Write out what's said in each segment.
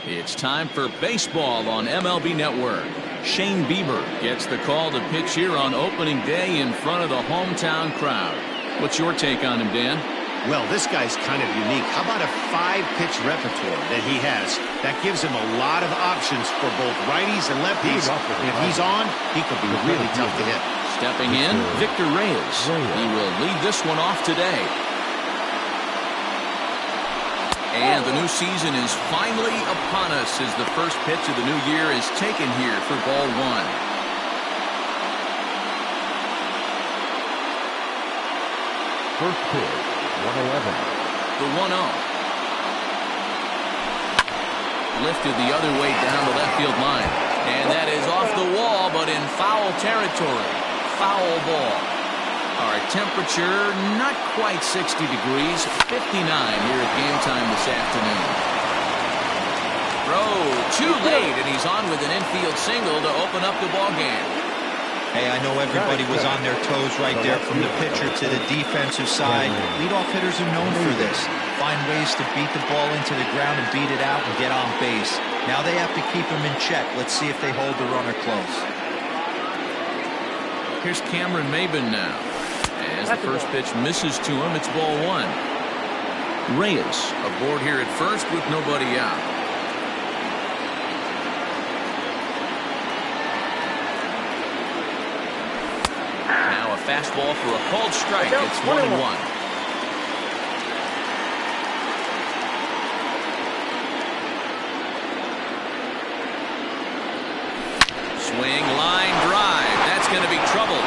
It's time for baseball on MLB Network. Shane Bieber gets the call to pitch here on opening day in front of the hometown crowd. What's your take on him, Dan? Well, this guy's kind of unique. How about a 5-pitch repertoire that he has? That gives him a lot of options for both righties and lefties. And if he's on, he could be really tough to hit. Stepping in, Victor Reyes. He will lead this one off today. And the new season is finally upon us as the first pitch of the new year is taken here for ball one. First pitch, 111. The 1-0. Lifted the other way down the left field line. And that is off the wall, but in foul territory. Foul ball. Our temperature not quite 60 degrees, 59 here at game time this afternoon. Throw too late, and he's on with an infield single to open up the ball game. Hey, I know everybody was on their toes right there from the pitcher to the defensive side. Leadoff hitters are known for this. Find ways to beat the ball into the ground and beat it out and get on base. Now they have to keep him in check. Let's see if they hold the runner close. Here's Cameron Maybin now. As the first pitch misses to him, it's ball one. Reyes aboard here at first with nobody out. Now a fastball for a called strike. It's 1-1. Swing, line, drive. That's going to be trouble.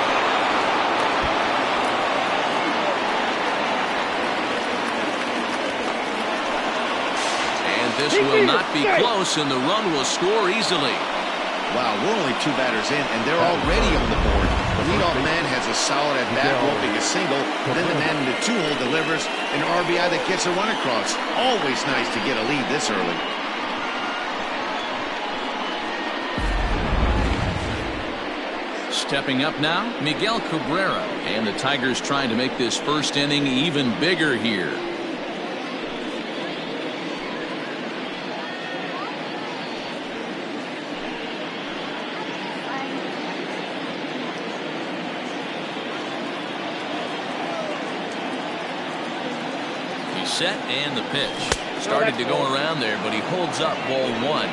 This will not be close, and the run will score easily. Wow, we're only 2 batters in, and they're already on the board. The leadoff man has a solid at-bat, roping a single. Then the man in the 2-hole delivers an RBI that gets a run across. Always nice to get a lead this early. Stepping up now, Miguel Cabrera. And the Tigers trying to make this first inning even bigger here. Set and the pitch. Started to go around there, but he holds up ball one.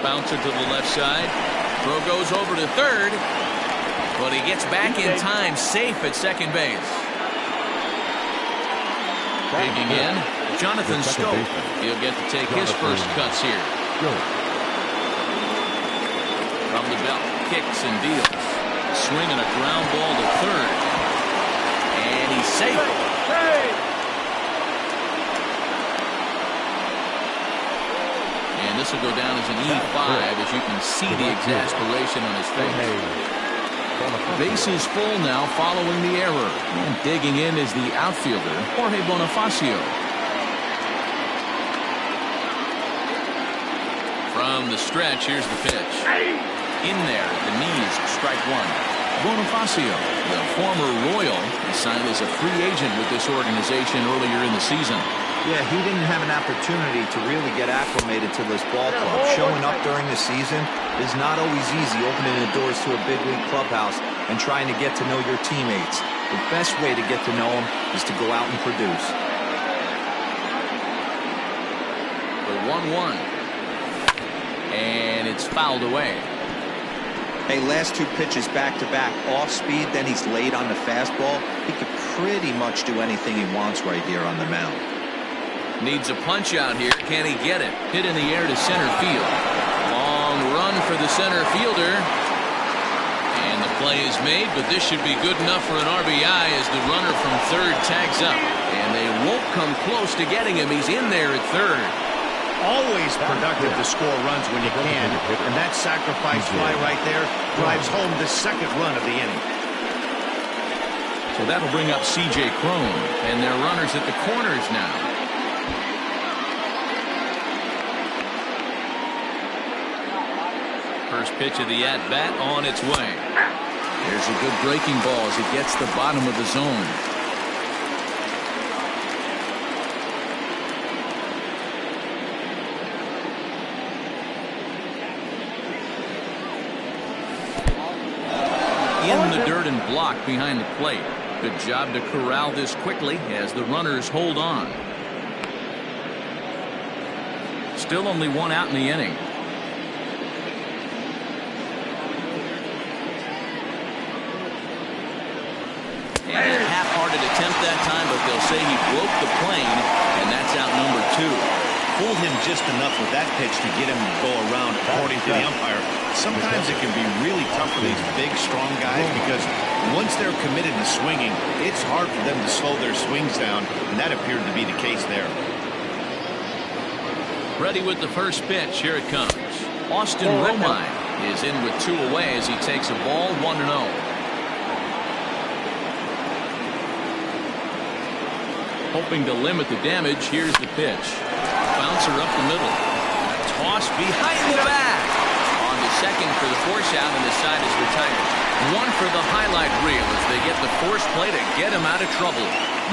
Bouncer to the left side. Throw goes over to third, but he gets back in time, safe at second base. Digging in, Jonathan Schoop. He'll get to take his first cuts here. From the belt, kicks and deals. Swinging a ground ball to third. And he's safe. And this will go down as an E5 as you can see the exasperation on his face. Bases full now following the error. And digging in is the outfielder, Jorge Bonifacio. From the stretch, here's the pitch. In there at the knees, strike one. Bonifacio, the former Royal, signed as a free agent with this organization earlier in the season. Yeah, he didn't have an opportunity to really get acclimated to this ball club. Showing up during the season is not always easy, opening the doors to a big league clubhouse and trying to get to know your teammates. The best way to get to know them is to go out and produce. The 1-1. And it's fouled away. Hey, last 2 pitches back-to-back, off speed, then he's late on the fastball. He could pretty much do anything he wants right here on the mound. Needs a punch out here. Can he get it? Hit in the air to center field. Long run for the center fielder. And the play is made, but this should be good enough for an RBI as the runner from third tags up. And they won't come close to getting him. He's in there at third. Always productive to score runs when you can, and that sacrifice fly right there drives home the second run of the inning. So that'll bring up C.J. Cron, and their runners at the corners now. First pitch of the at-bat on its way. There's a good breaking ball as he gets the bottom of the zone. In the dirt and blocked behind the plate. Good job to corral this quickly as the runners hold on. Still only one out in the inning. And a half-hearted attempt that time, but they'll say he broke the plane, and that's out number 2. Fooled him just enough with that pitch to get him to go around, according to the umpire. Sometimes it can be really tough for these big, strong guys because once they're committed to swinging, it's hard for them to slow their swings down, and that appeared to be the case there. Ready with the first pitch. Here it comes. Austin Romine is in with 2 away as he takes a ball 1-0. Hoping to limit the damage. Here's the pitch. Bouncer up the middle. Toss behind the back. On to second for the force out, and the side is retired. One for the highlight reel as they get the force play to get him out of trouble.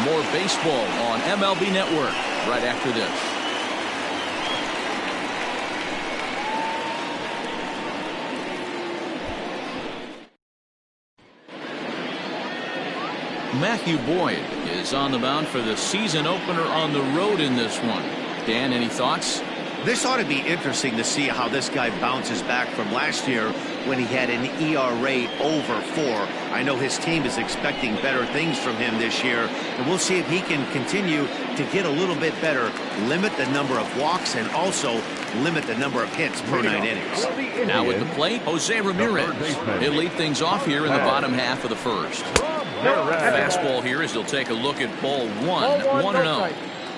More baseball on MLB Network right after this. Matthew Boyd is on the mound for the season opener on the road in this one. Dan, any thoughts? This ought to be interesting to see how this guy bounces back from last year when he had an ERA over 4. I know his team is expecting better things from him this year, and we'll see if he can continue to get a little bit better, limit the number of walks, and also limit the number of hits per 9 innings. Now with the plate, Jose Ramirez. He'll lead things off here in the bottom half of the first. Fastball here as they'll take a look at ball 1, 1-0.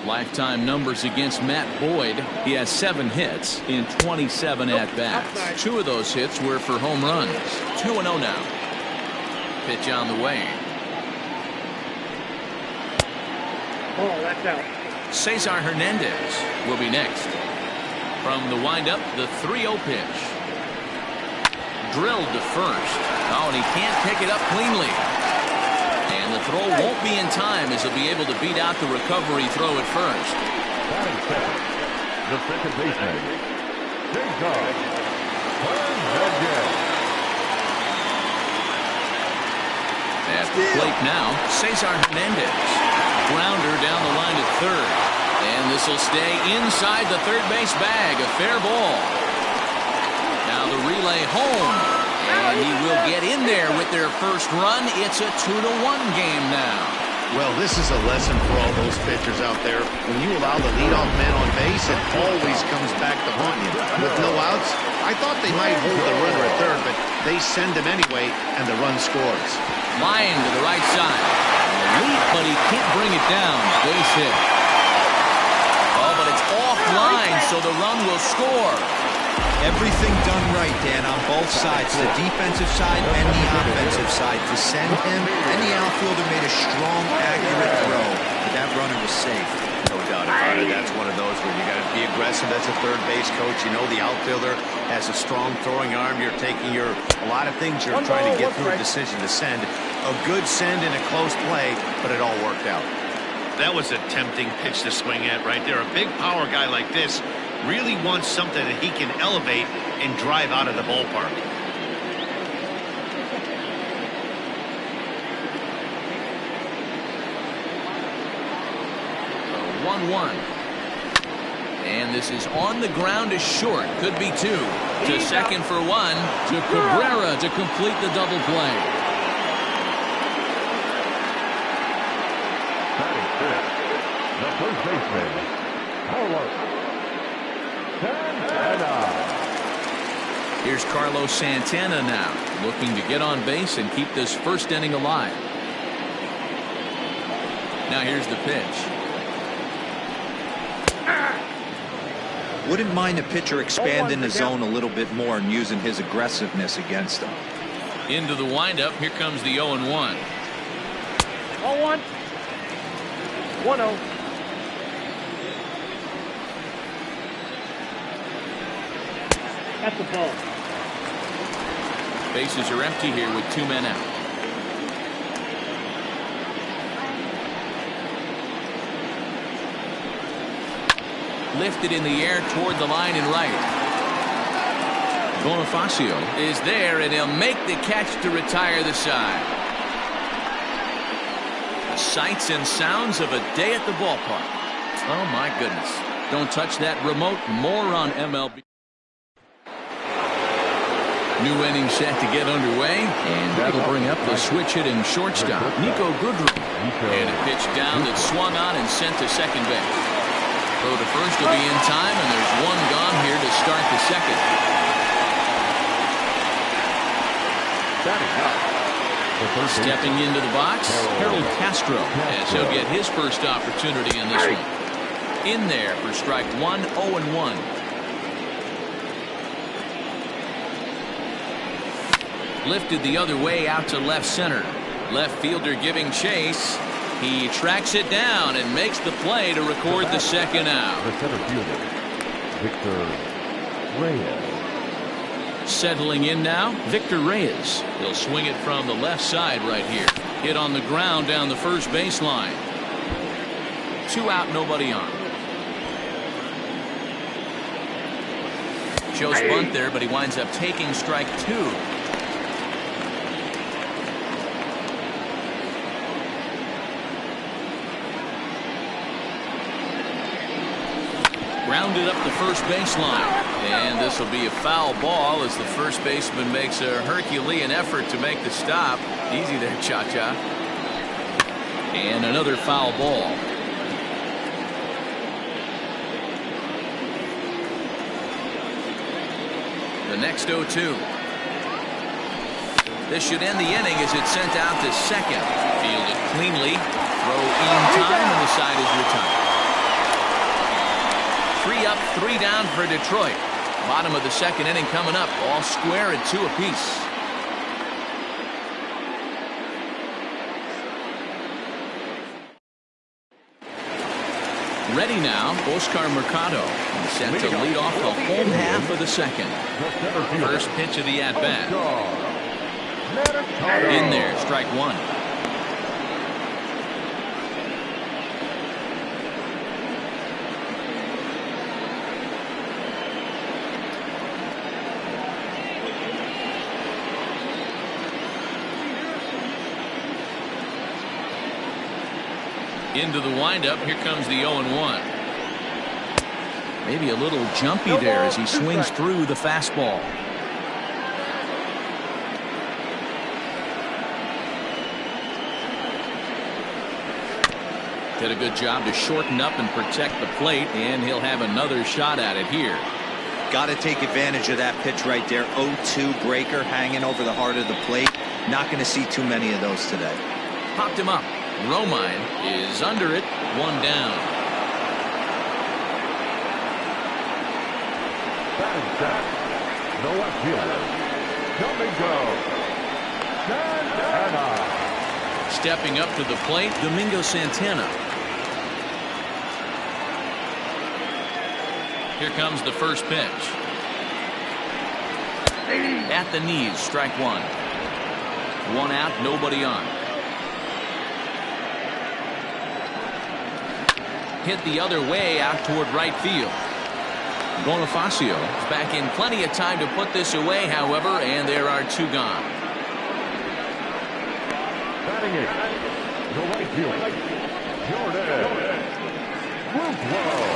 Lifetime numbers against Matt Boyd. He has 7 hits in 27 at-bats. 2 of those hits were for home runs. 2-0 now. Pitch on the way. Oh, that's out. Cesar Hernandez will be next. From the windup, the 3-0 pitch. Drilled to first. Oh, and he can't pick it up cleanly. And the throw won't be in time as he'll be able to beat out the recovery throw at first. Batting second, the second baseman, Cesar Hernandez. At the plate now, Cesar Hernandez. Grounder down the line to third. And this will stay inside the third base bag. A fair ball. Now the relay home. And he will get in there with their first run. It's a 2-1 game now. Well, this is a lesson for all those pitchers out there. When you allow the leadoff man on base, it always comes back to haunt you. With no outs, I thought they might hold the runner at third, but they send him anyway, and the run scores. Line to the right side. Leap, but he can't bring it down. Base hit. Oh, but it's offline, so the run will score. Everything done right, Dan, on both sides, the defensive side and the offensive side. To send him, and the outfielder made a strong, accurate throw. But that runner was safe. No doubt about it. That's one of those where you got to be aggressive as a third base coach. You know the outfielder has a strong throwing arm. You're taking a lot of things you're trying to get through a decision to send. A good send in a close play, but it all worked out. That was a tempting pitch to swing at right there. A big power guy like this really wants something that he can elevate and drive out of the ballpark. A 1-1. And this is on the ground to short. Could be 2. To second for 1. To Cabrera to complete the double play. Batting fifth, the first baseman, Carlos Santana. Here's Carlos Santana now, looking to get on base and keep this first inning alive. Now here's the pitch. Wouldn't mind a pitcher expanding the zone a little bit more and using his aggressiveness against them. Into the windup, here comes the 0-1. 0-1. 1-0. That's the ball. Bases are empty here with 2 men out. Lifted in the air toward the line and right. Bonifacio is there, and he'll make the catch to retire the side. The sights and sounds of a day at the ballpark. Oh, my goodness. Don't touch that remote. More on MLB. New inning set to get underway, and that'll bring up the switch hitting shortstop, Niko Goodrum. And a pitch down that's swung on and sent to second base. Throw to first will be in time, and there's one gone here to start the second. Stepping into the box, Harold Castro, as he'll get his first opportunity in this one. In there for strike 1, 0-1. Lifted the other way out to left center. Left fielder giving chase. He tracks it down and makes the play to record the second out. The center fielder, Victor Reyes. Settling in now, Victor Reyes. He'll swing it from the left side right here. Hit on the ground down the first baseline. 2 out, nobody on. Shows bunt there, but he winds up taking strike 2. Grounded up the first baseline, and this will be a foul ball as the first baseman makes a Herculean effort to make the stop. Easy there, Cha-Cha. And another foul ball. The next 0-2. This should end the inning as it's sent out to second. Fielded cleanly. Throw in time, and the side is retired. 3 up, 3 down for Detroit. Bottom of the second inning coming up. All square at 2 apiece. Ready now, Oscar Mercado. Set to lead off the home half of the second. First pitch of the at-bat. In there, strike 1. Into the windup. Here comes the 0-1. Maybe a little jumpy there as he swings through the fastball. Did a good job to shorten up and protect the plate, and he'll have another shot at it here. Got to take advantage of that pitch right there. 0-2 breaker hanging over the heart of the plate. Not going to see too many of those today. Popped him up. Romine is under it. 1 down. Batting set. No left fielder. Domingo Santana. Stepping up to the plate, Domingo Santana. Here comes the first pitch. At the knees, strike 1. 1 out, nobody on. Hit the other way out toward right field. Bonifacio is back in plenty of time to put this away, however, and there are 2 gone. Batting it. The right fielder, Jordan Luplow.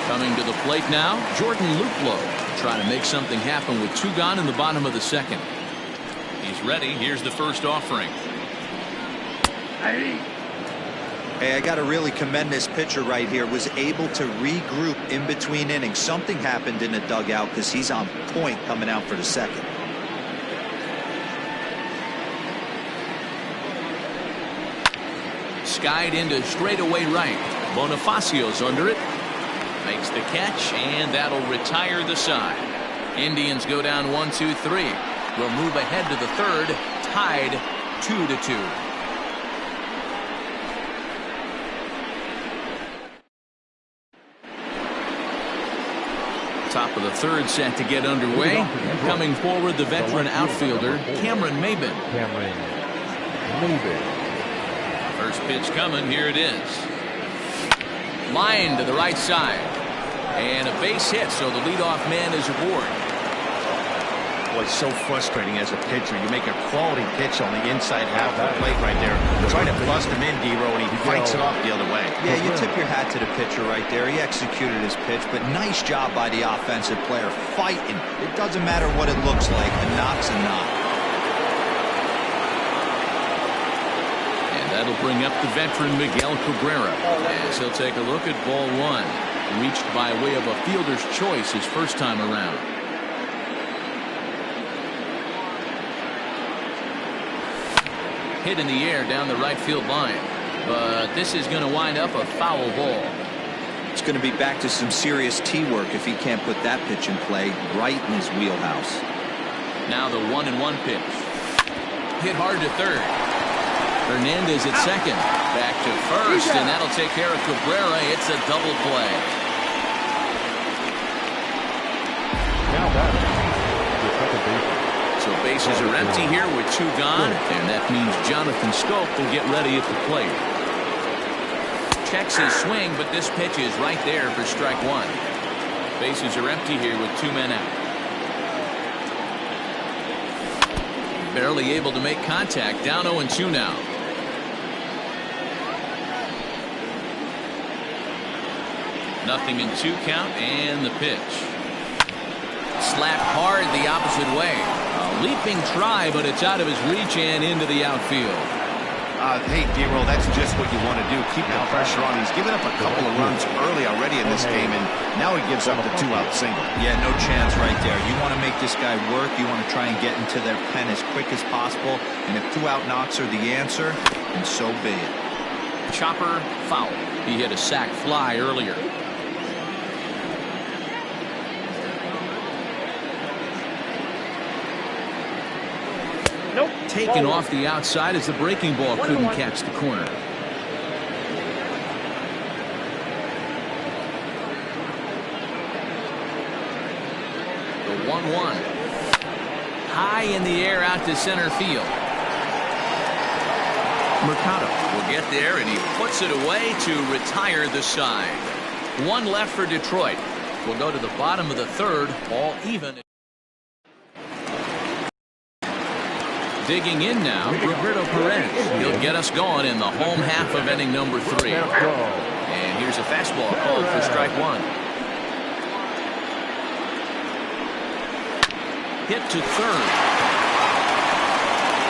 Coming to the plate now, Jordan Luplow, trying to make something happen with 2 gone in the bottom of the second. He's ready. Here's the first offering. Hey, I got to really commend this pitcher right here. Was able to regroup in between innings. Something happened in the dugout because he's on point coming out for the second. Skied into straightaway right. Bonifacio's under it. Makes the catch, and that'll retire the side. Indians go down 1-2-3. Will move ahead to the third, tied 2-2. Top of The third set to get underway. Coming forward, the veteran outfielder, Cameron Maybin. First pitch coming. Here it is. Line to the right side. And a base hit, so the leadoff man is aboard. Boy, it's so frustrating as a pitcher. You make a quality pitch on the inside half of the plate right there. Try to bust him in, D-Row, and he fights it off the other way. Yeah, you tip your hat to the pitcher right there. He executed his pitch, but nice job by the offensive player fighting. It doesn't matter what it looks like. A knock's a knock. And that'll bring up the veteran Miguel Cabrera. As he'll take a look at ball one. Reached by way of a fielder's choice his first time around. Hit in the air down the right field line, but this is going to wind up a foul ball. It's going to be back to some serious tee work if he can't put that pitch in play right in his wheelhouse. Now the 1-1 pitch. Hit hard to third. Hernandez at second. Back to first, and that'll take care of Cabrera. It's a double play. Now batting, the second baseman. So bases are empty here with two gone, and that means Jonathan Schoop will get ready at the plate. Checks his swing, but this pitch is right there for strike one. Bases are empty here with two men out. Barely able to make contact. Down 0-2 now. Nothing in two count, and the pitch. Slapped hard the opposite way. A leaping try, but it's out of his reach and into the outfield. Hey, D-Roll, that's just what you want to do. Keep the pressure on. He's given up a couple of runs early already in this game, and now he gives up the two-out single. Yeah, no chance right there. You want to make this guy work. You want to try and get into their pen as quick as possible. And if two-out knocks are the answer, then so be it. Chopper foul. He hit a sac fly earlier. Nope. Taken off the outside as the breaking ball couldn't catch the corner. The 1-1. High in the air out to center field. Mercado will get there, and he puts it away to retire the side. One left for Detroit. We'll go to the bottom of the third, all even. Digging in now, Roberto Perez. He'll get us going in the home half of inning number 3. And here's a fastball called for strike one. Hit to third.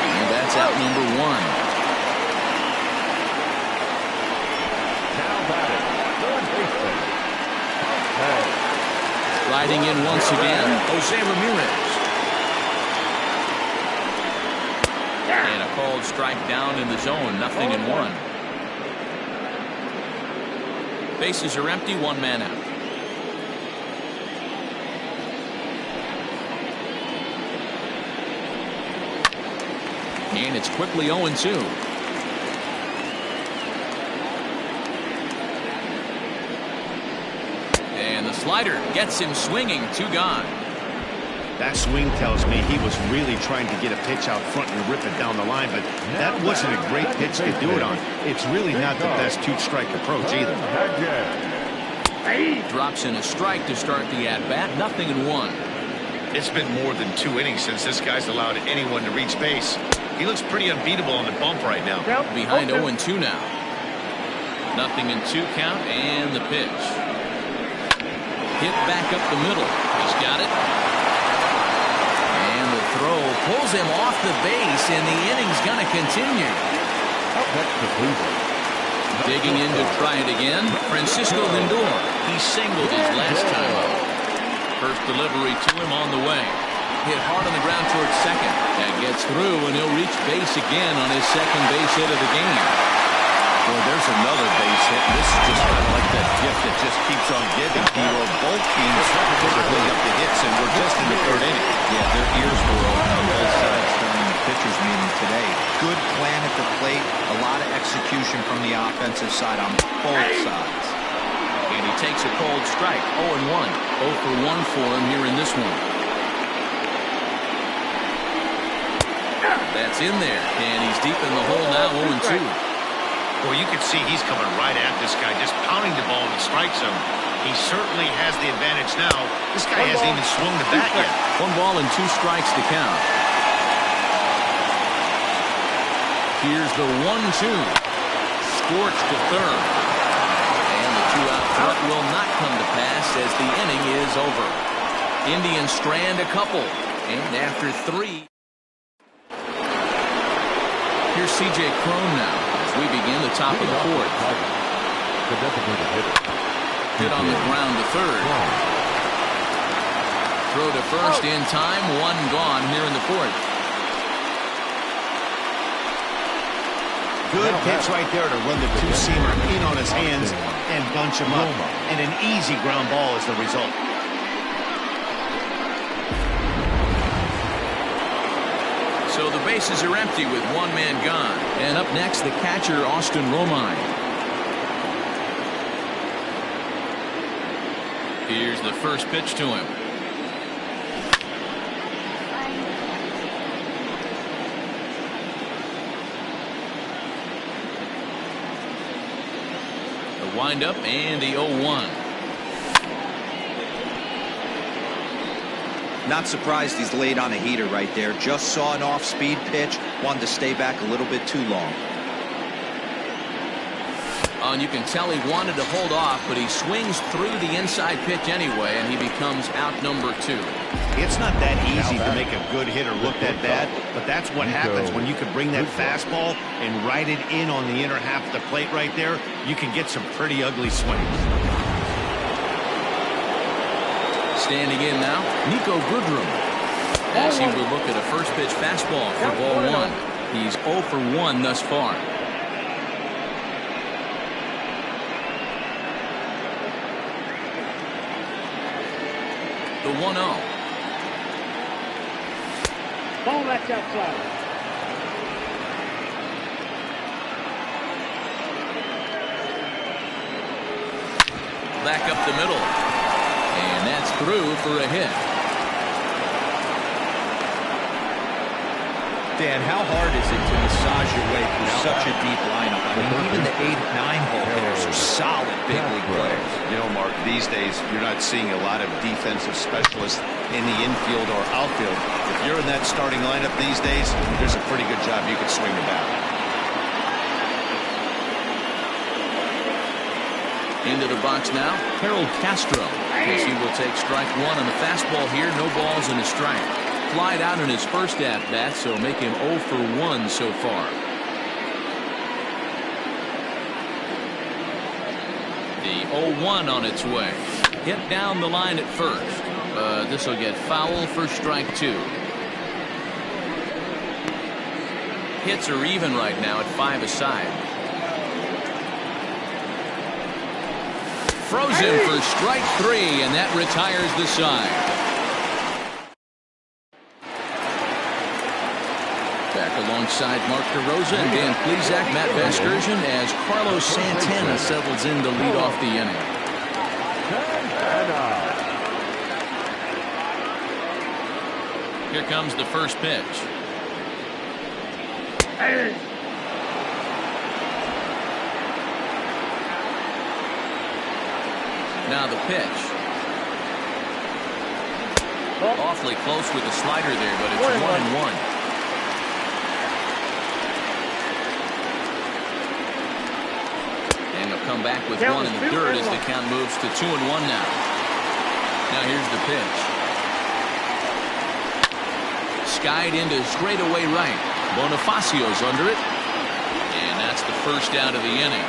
And that's out number 1. Now batting, third baseman. Riding in once again, Jose Ramirez. And a called strike down in the zone, 0-1. Bases are empty, one man out. And it's quickly 0-2. And the slider gets him swinging, 2 gone. That swing tells me he was really trying to get a pitch out front and rip it down the line, but that wasn't a great pitch to do it on. It's really not the best 2-strike approach either. Drops in a strike to start the at-bat, 0-1. It's been more than 2 innings since this guy's allowed anyone to reach base. He looks pretty unbeatable on the bump right now. Behind 0-2 now. 0-2 count, and the pitch. Hit back up the middle. He's got it. And the throw pulls him off the base, and the inning's going to continue. Digging in to try it again, Francisco Lindor. He singled his last time out. First delivery to him on the way. Hit hard on the ground towards second. That gets through, and he'll reach base again on his second base hit of the game. Boy, there's another base hit, and this is just kind of like that gift that just keeps on giving. Both teams typically up the hits, and we're just in the third inning. Yeah, their ears were open on both sides during the pitcher's meeting today. Good plan at the plate, a lot of execution from the offensive side on both sides. And he takes a cold strike, 0-1. 0 for 1 for him here in this one. That's in there, and he's deep in the hole now, 0-2. Well, you can see he's coming right at this guy, just pounding the ball in the strike zone. He certainly has the advantage now. This guy hasn't even swung the bat yet. 1 ball and 2 strikes to count. Here's the 1-2. Scorched to third. And the 2-out count will not come to pass as the inning is over. Indians strand a couple. And after 3. Here's C.J. Cron now as we begin the top of the 4th. Hit on the ground to third. Throw to first in time. 1 gone here in the 4th. Good pitch right there to run the two-seamer in on his hands and bunch him up. And an easy ground ball is the result. So the bases are empty with 1 man gone. And up next, the catcher, Austin Romine. Here's the first pitch to him. The windup and the 0-1. Not surprised he's laid on a heater right there. Just saw an off-speed pitch. Wanted to stay back a little bit too long. And you can tell he wanted to hold off, but he swings through the inside pitch anyway, and he becomes out number 2. It's not that easy to make a good hitter look that bad, but that's what happens when you can bring that fastball and ride it in on the inner half of the plate right there. You can get some pretty ugly swings. Standing in now, Niko Goodrum, as he will look at a first pitch fastball for ball 1. He's 0 for 1 thus far. The 1-0. Ball that's outside. Back up the middle. And that's through for a hit. Dan, how hard is it to massage your way through such a deep lineup? I mean, even the 8 and 9 hole hitters are solid big league players. You know, Mark, these days you're not seeing a lot of defensive specialists in the infield or outfield. If you're in that starting lineup these days, there's a pretty good job you could swing the bat. Into the box now, Harold Castro, as he will take strike 1 on the fastball here. No balls and a strike. Flied out in his first at-bat, so make him 0 for 1 so far. The 0-1 on its way. Hit down the line at first. This will get foul for strike 2. Hits are even right now at 5 aside. Throws him for strike 3, and that retires the side. Back alongside Mark DeRosa and Dan Plesac, Matt Vasgersian, as Carlos Santana settles in to lead off the inning. Here comes the first pitch. Now the pitch. Awfully close with the slider there, but it's 1-1. And he'll come back with 1 in the dirt as the count moves to 2-1 now. Now here's the pitch. Skied into straightaway right. Bonifacio's under it. And that's the first out of the inning.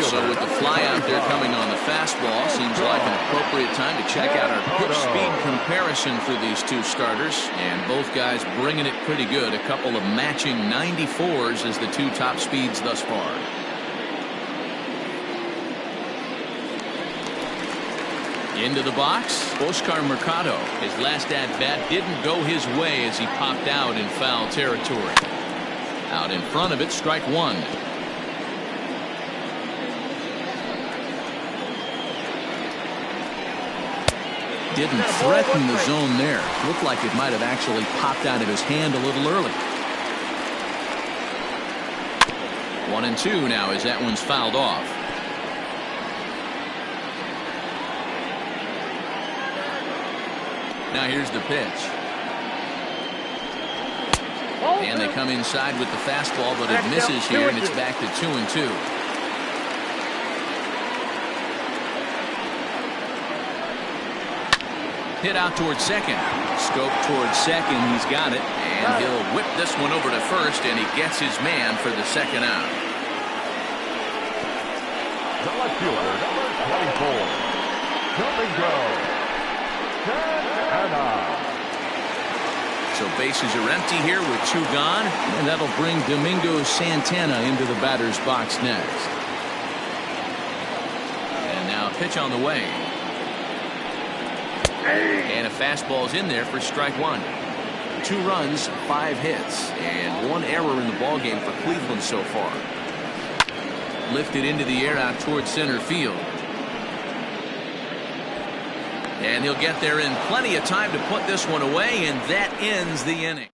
So with the fly out there coming on the fastball, seems like an appropriate time to check out our pitch speed comparison for these two starters. And both guys bringing it pretty good. A couple of matching 94s as the 2 top speeds thus far. Into the box, Oscar Mercado. His last at-bat didn't go his way as he popped out in foul territory. Out in front of it, strike 1. didn't threaten the zone there. Looked like it might have actually popped out of his hand a little early. 1-2 now as that one's fouled off. Now here's the pitch. And they come inside with the fastball, but it misses here, and it's back to 2-2. Hit out towards second. Scope towards second. He's got it. And he'll whip this one over to first, and he gets his man for the second out. The left fielder, number 24. Domingo Santana. So bases are empty here with 2 gone, and that'll bring Domingo Santana into the batter's box next. And now a pitch on the way. And a fastball's in there for strike 1. 2 runs, 5 hits, and 1 error in the ballgame for Cleveland so far. Lifted into the air out towards center field. And he'll get there in plenty of time to put this one away, and that ends the inning.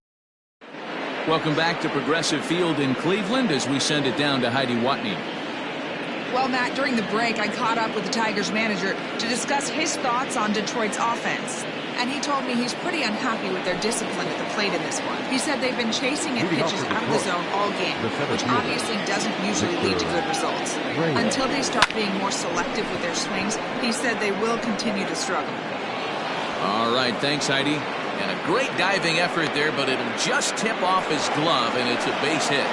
Welcome back to Progressive Field in Cleveland as we send it down to Heidi Watney. Well, Matt, during the break, I caught up with the Tigers manager to discuss his thoughts on Detroit's offense. And he told me he's pretty unhappy with their discipline at the plate in this one. He said they've been chasing at pitches out of the zone all game, which obviously doesn't usually lead to good results. Until they start being more selective with their swings, he said they will continue to struggle. All right, thanks, Heidi. And a great diving effort there, but it'll just tip off his glove, and it's a base hit.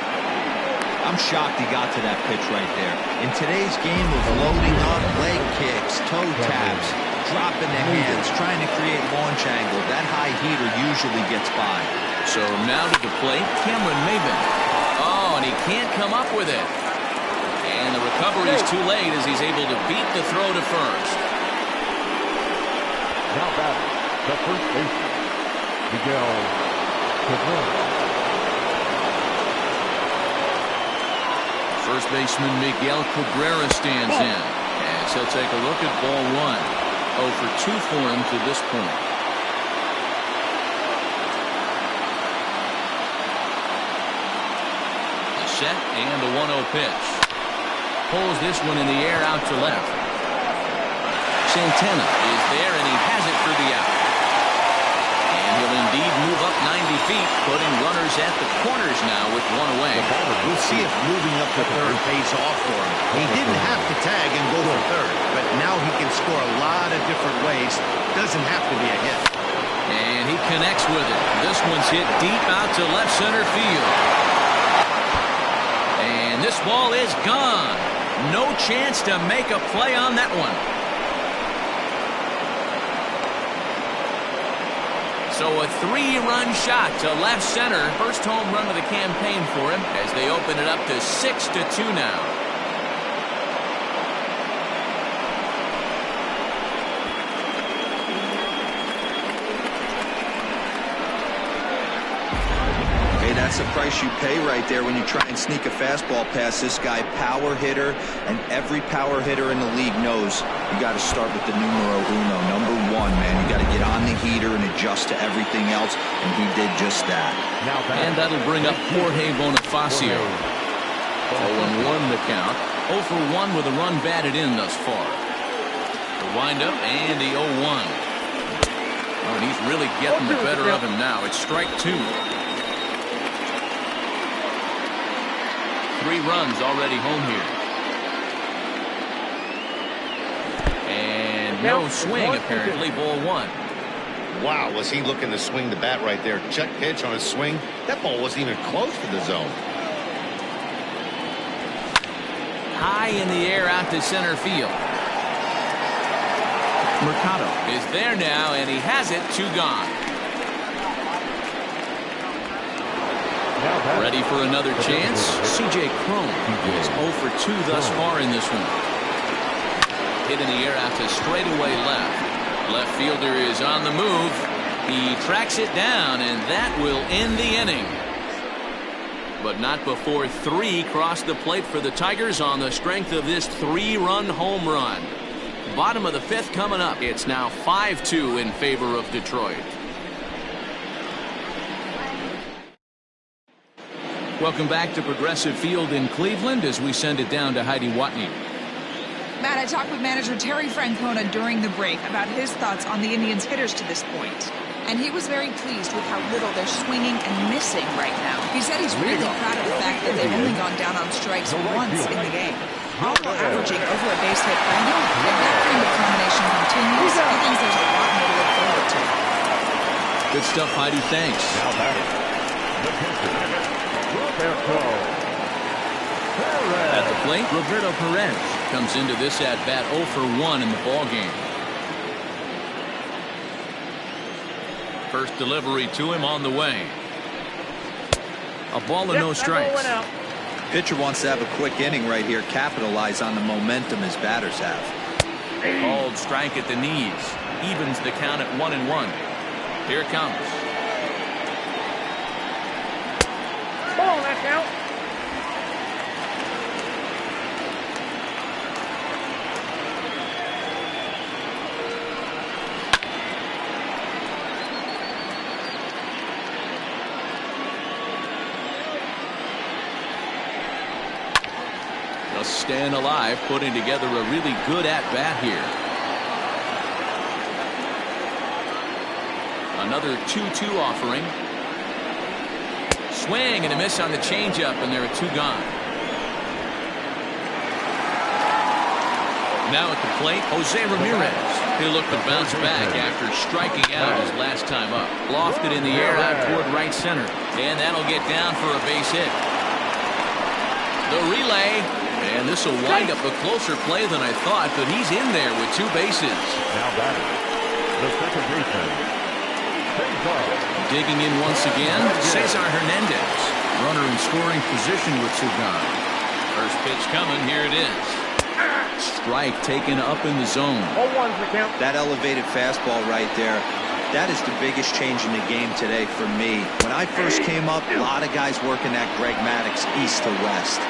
I'm shocked he got to that pitch right there. In today's game of loading up, leg kicks, toe taps, dropping the hands, trying to create launch angle, that high heater usually gets by. So now to the plate, Cameron Maybin. Oh, and he can't come up with it. And the recovery is too late as he's able to beat the throw to first. Now batting, the first baseman, Miguel Cabrera. First baseman Miguel Cabrera stands in as he'll take a look at ball 1. 0 for 2 for him to this point. The set and the 1-0 pitch. Pulls this one in the air out to left. Santana is there, and he has it for the out. And he'll indeed move up 90 feet, putting runners at the corners now with 1 away. We'll see if moving up to third pays off for him. He didn't have to tag and go for third, but now he can score a lot of different ways. Doesn't have to be a hit. And he connects with it. This one's hit deep out to left center field. And this ball is gone. No chance to make a play on that one. So a 3-run shot to left center. First home run of the campaign for him as they open it up to 6-2 now. That's the price you pay right there when you try and sneak a fastball past this guy. Power hitter, and every power hitter in the league knows you got to start with the numero uno, number 1, man. You got to get on the heater and adjust to everything else, and he did just that. And that'll bring up Jorge Bonifacio. 0-1 the count. 0 for 1 with a run batted in thus far. The windup and the 0-1. Oh, and he's really getting the better of him now. It's strike 2. 3 runs already home here. And no swing apparently. Ball 1. Wow, was he looking to swing the bat right there? Check pitch on his swing. That ball wasn't even close to the zone. High in the air out to center field. Mercado is there now, and he has it. 2 gone. Ready for another chance. C.J. Cron is 0 for 2 thus far in this one. Hit in the air out to straightaway left. Left fielder is on the move. He tracks it down, and that will end the inning. But not before 3 cross the plate for the Tigers on the strength of this 3-run home run. Bottom of the 5th coming up. It's now 5-2 in favor of Detroit. Welcome back to Progressive Field in Cleveland as we send it down to Heidi Watney. Matt, I talked with manager Terry Francona during the break about his thoughts on the Indians' hitters to this point. And he was very pleased with how little they're swinging and missing right now. He said he's really proud of the fact that they've only gone down on strikes once in the game. All while averaging over a base hit per inning. If that kind of combination continues, he thinks there's a lot more to look forward to. Good stuff, Heidi. Thanks. Now batting, the pitcher, Roberto Perez. At the plate, Roberto Perez comes into this at-bat 0 for 1 in the ballgame. First delivery to him on the way. A ball and no strikes. Pitcher wants to have a quick inning right here, capitalize on the momentum his batters have. Called strike at the knees. Evens the count at 1-1. Here it comes. Ball, that's out. Just staying alive, putting together a really good at-bat here. Another 2-2 offering. Swing and a miss on the changeup, and there are 2 gone. Now at the plate, Jose Ramirez. He'll look to bounce back after striking out his last time up. Lofted in the air out toward right center, and that'll get down for a base hit. The relay, and this will wind up a closer play than I thought, but he's in there with 2 bases. Now batting, the second baseman, Cesar. Digging in once again, Cesar Hernandez. Runner in scoring position with 2 gone. First pitch coming, here it is. Strike taken up in the zone. 0-1's the count. That elevated fastball right there, that is the biggest change in the game today for me. When I first came up, a lot of guys working that Greg Maddux east to west.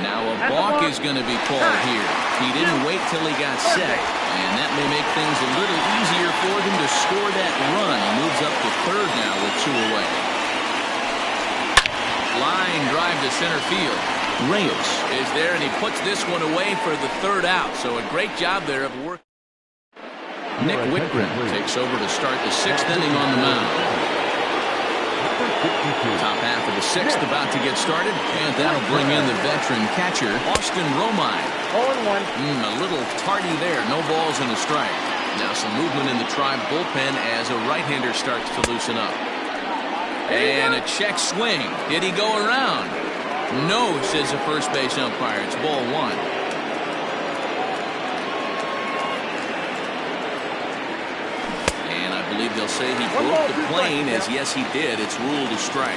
Now a balk is going to be called here. He didn't wait till he got set, and that may make things a little easier for them to score that run. He moves up to third now with 2 away. Line drive to center field. Reyes is there, and he puts this one away for the 3rd out. So a great job there of work. Nick Whitgren takes over to start the 6th inning on the mound. Top half of the 6th about to get started, and that'll bring in the veteran catcher, Austin Romine. 0-1. A little tardy there, no balls and a strike. Now some movement in the Tribe bullpen as a right-hander starts to loosen up. And a check swing. Did he go around? No, says the first base umpire. It's ball 1. I believe they'll say he broke the plane, as yes he did. It's ruled a strike.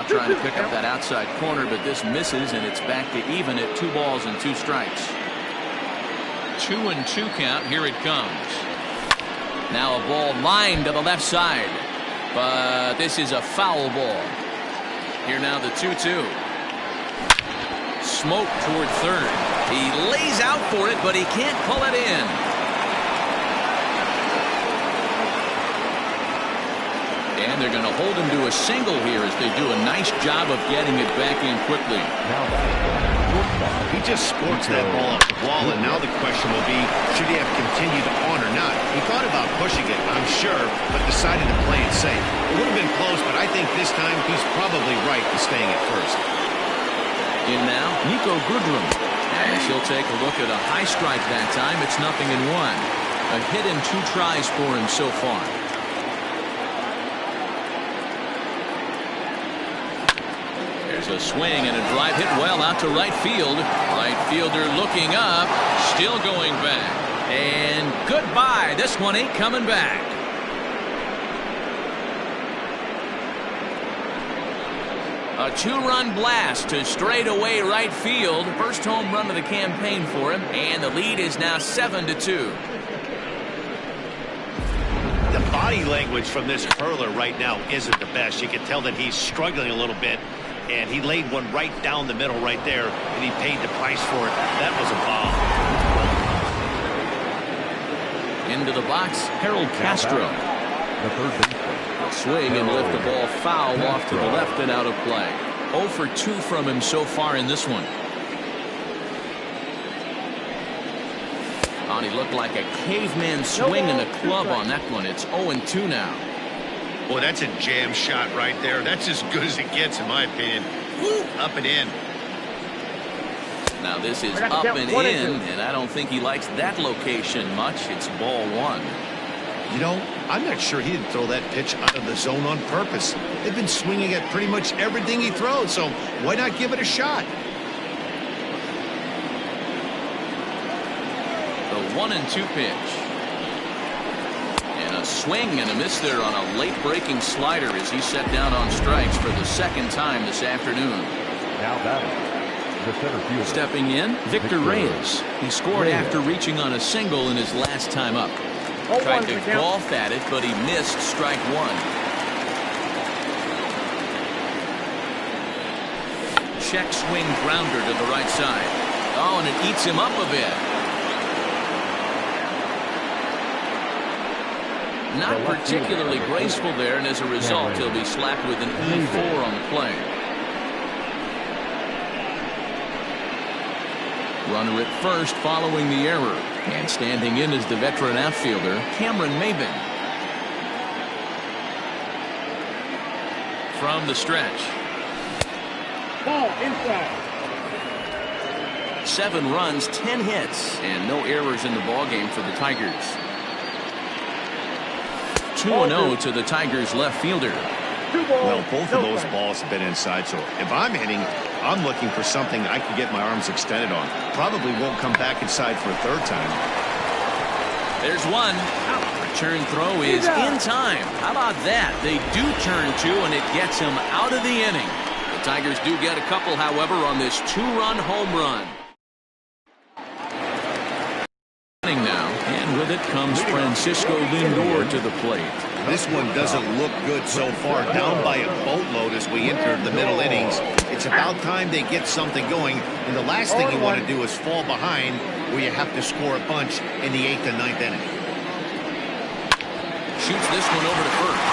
Trying to pick up that outside corner, but this misses, and it's back to even at 2 balls and 2 strikes. 2-2 count. Here it comes. Now a ball lined to the left side, but this is a foul ball. Here now the 2-2. Smoke toward third. He lays out for it, but he can't pull it in. And they're going to hold him to a single here as they do a nice job of getting it back in quickly. He just sports that ball off the wall, and now the question will be, should he have continued on or not? He thought about pushing it, I'm sure, but decided to play it safe. It would have been close, but I think this time he's probably right in staying at first. In now, Nico Goodrum. As he'll take a look at a high strike that time, it's 0-1. A hit in 2 tries for him so far. There's a swing and a drive hit well out to right field. Right fielder looking up, still going back. And goodbye. This one ain't coming back. A 2-run blast to straightaway right field. First home run of the campaign for him, and the lead is now 7-2. The body language from this hurler right now isn't the best. You can tell that he's struggling a little bit, and he laid one right down the middle right there, and he paid the price for it. That was a bomb. Into the box, Harold Castro. The third baseman. Swing and lift the ball foul off to the left and out of play. 0 for 2 from him so far in this one. He looked like a caveman swinging a club on that one. It's 0-2 now. Boy, that's a jam shot right there. That's as good as it gets, in my opinion. Woo, up and in. Now this is up and in, and I don't think he likes that location much. It's ball 1. You know, I'm not sure he didn't throw that pitch out of the zone on purpose. They've been swinging at pretty much everything he throws, so why not give it a shot? The 1-2 pitch. And a swing and a miss there on a late breaking slider as he set down on strikes for the second time this afternoon. Now batting, the center fielder. Stepping in, Victor Reyes. He scored after reaching on a single in his last time up. Tried to golf at it, but he missed strike 1. Check swing grounder to the right side. Oh, and it eats him up a bit. Not particularly graceful there, and as a result, he'll be slapped with an E4 on the play. Runner at first following the error. And standing in is the veteran outfielder, Cameron Maybin. From the stretch. Ball inside. 7 runs, 10 hits, and no errors in the ballgame for the Tigers. 2-0 to the Tigers left fielder. Well, both of those balls have been inside, so if I'm hitting, I'm looking for something I can get my arms extended on. Probably won't come back inside for a third time. There's one. Return throw is in time. How about that? They do turn 2, and it gets him out of the inning. The Tigers do get a couple, however, on this 2-run home run. Now, and with it comes Francisco Lindor to the plate. This one doesn't look good so far. Down by a boatload as we enter the middle innings. It's about time they get something going, and the last thing you want to do is fall behind where you have to score a bunch in the 8th and 9th inning. Shoots this one over to first.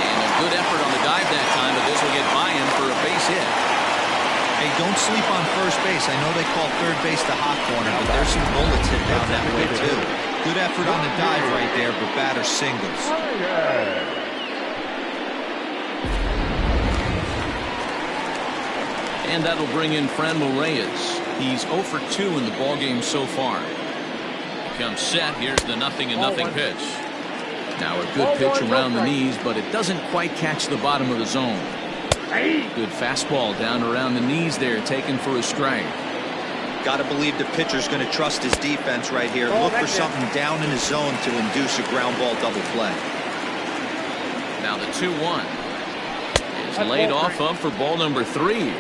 And a good effort on the dive that time, but this will get by him for a base hit. Hey, don't sleep on first base. I know they call third base the hot corner, but there's some bullets hit down that way, too. Good effort on the dive right there, but batter singles. And that'll bring in Franmil Reyes. He's 0 for 2 in the ballgame so far. Comes set. Here's the 0-0 pitch. Now a good pitch around the knees, but it doesn't quite catch the bottom of the zone. Good fastball down around the knees there, taken for a strike. Got to believe the pitcher's going to trust his defense right here. Look for something down in his zone to induce a ground ball double play. Now the 2-1 is laid off of for ball number 3.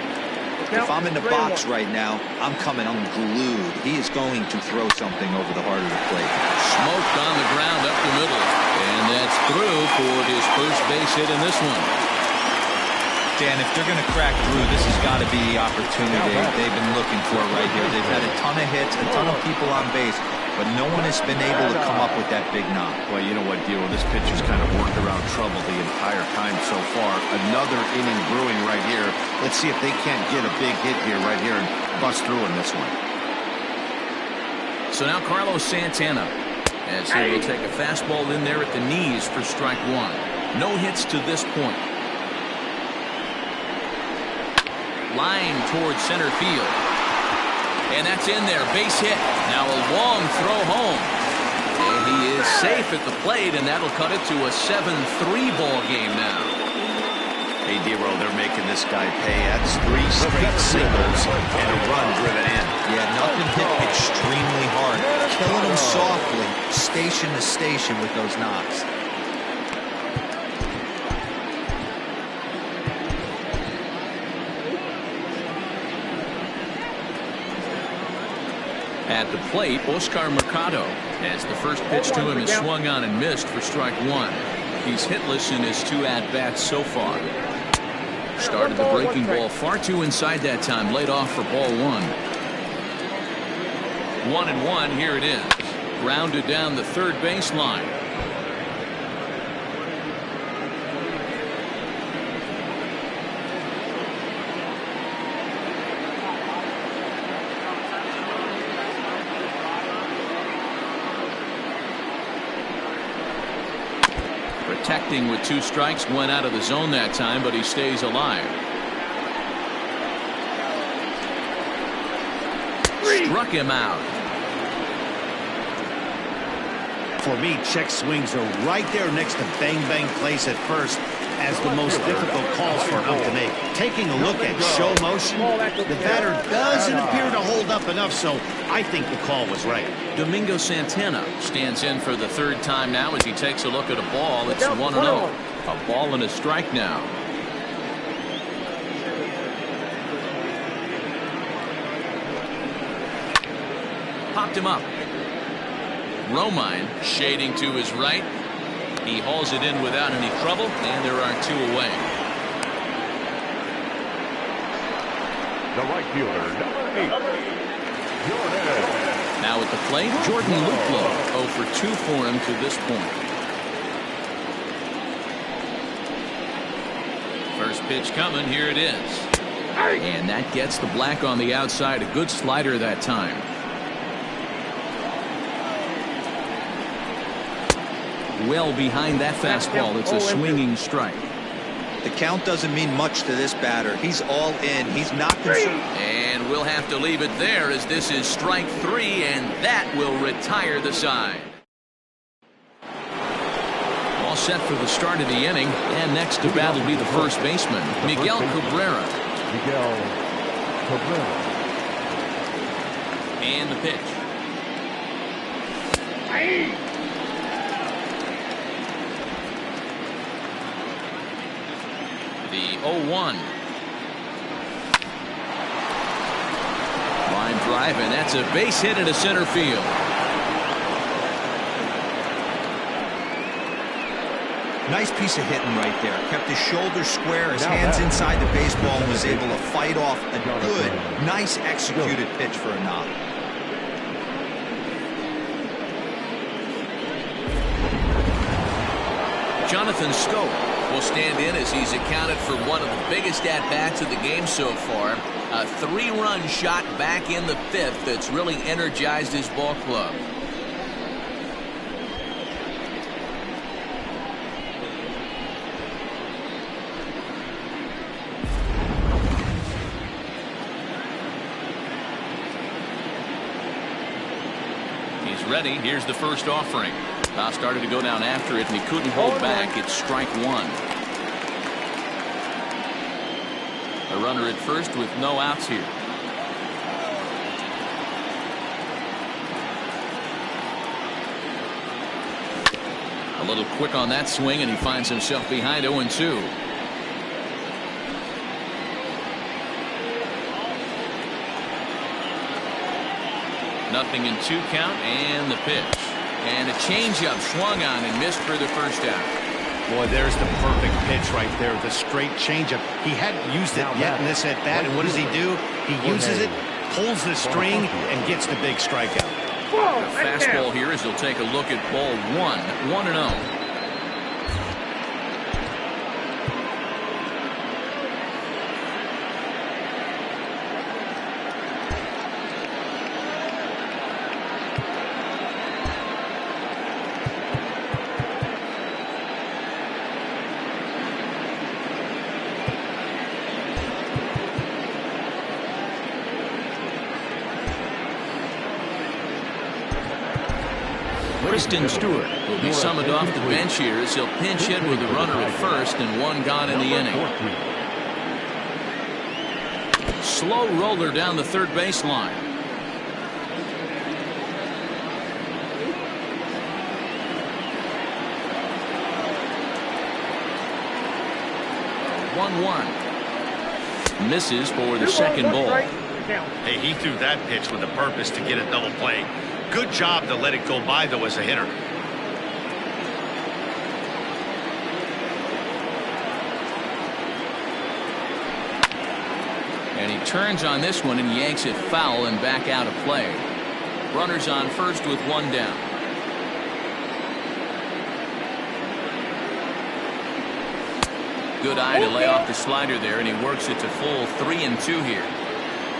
If I'm in the box right now, I'm glued. He is going to throw something over the heart of the plate. Smoked on the ground up the middle. And that's through for his first base hit in this one. Dan, if they're going to crack through, this has got to be the opportunity they've been looking for right here. They've had a ton of hits, a ton of people on base, but no one has been able to come up with that big knock. Well, you know what, Dio? This pitcher's kind of worked around trouble the entire time so far. Another inning brewing right here. Let's see if they can't get a big hit here, right here, and bust through in this one. So now Carlos Santana, as he will take a fastball in there at the knees for strike 1. No hits to this point. Line towards center field. And that's in there. Base hit. Now a long throw home. And he is safe at the plate, and that'll cut it to a 7-3 ball game now. Hey, D-Row, they're making this guy pay. That's 3 straight singles and a run driven in. Yeah, nothing hit extremely hard. Killing him softly, station to station with those knocks. At the plate, Oscar Mercado, as the first pitch to him is swung on and missed for strike one. He's hitless in his 2 at-bats so far. Started the breaking ball far too inside that time, laid off for ball 1. 1-1, here it is. Grounded down the third baseline. Protecting with 2 strikes, went out of the zone that time, but he stays alive. Struck him out. For me, check swings are right there next to bang bang plays at first as the most difficult calls for an ump to make. Taking a look at show motion, the batter doesn't appear to hold up enough, so I think the call was right. Domingo Santana stands in for the 3rd time now as he takes a look at a ball. It's 1-0. A ball and a strike now. Popped him up. Romine shading to his right. He hauls it in without any trouble, and there are 2 away. The right fielder, number 8, Jordan. Now at the plate, Jordan Luplow, 0 for 2 for him to this point. First pitch coming, here it is. And that gets the black on the outside. A good slider that time. Well behind that fastball. It's a swinging strike. The count doesn't mean much to this batter. He's all in. He's not concerned. And we'll have to leave it there as this is strike 3, and that will retire the side. All set for the start of the inning, and next to bat will be the first baseman, Miguel Cabrera. Miguel Cabrera. And the pitch. The 0-1. Line drive, and that's a base hit into center field. Nice piece of hitting right there. Kept his shoulders square, his hands inside the baseball, and was able to fight off a good, nice executed pitch for a knock. Jonathan Schoop will stand in as he's accounted for one of the biggest at-bats of the game so far. A 3-run shot back in the 5th that's really energized his ball club. He's ready. Here's the first offering. Started to go down after it, and he couldn't hold back. It's strike 1. A runner at first with no outs here. A little quick on that swing, and he finds himself behind 0-2. Nothing in 2 count, and the pitch. And a changeup swung on and missed for the first out. Boy, there's the perfect pitch right there. The straight changeup. He hadn't used it yet in this at-bat, and what does he do? He uses it, pulls the string, and gets the big strikeout. The fastball here as he'll take a look at ball 1. 1-0. Kristen Stewart will be summoned off the bench here as he'll pinch hit with a runner at first and 1 gone in the inning. Slow roller down the third baseline. Misses for the second ball. count. Hey, he threw that pitch with a purpose to get a double play. Good job to let it go by, though, as a hitter. And he turns on this one and yanks it foul and back out of play. Runners on first with one down. Good eye to lay off the slider there, and he works it to full 3-2 here.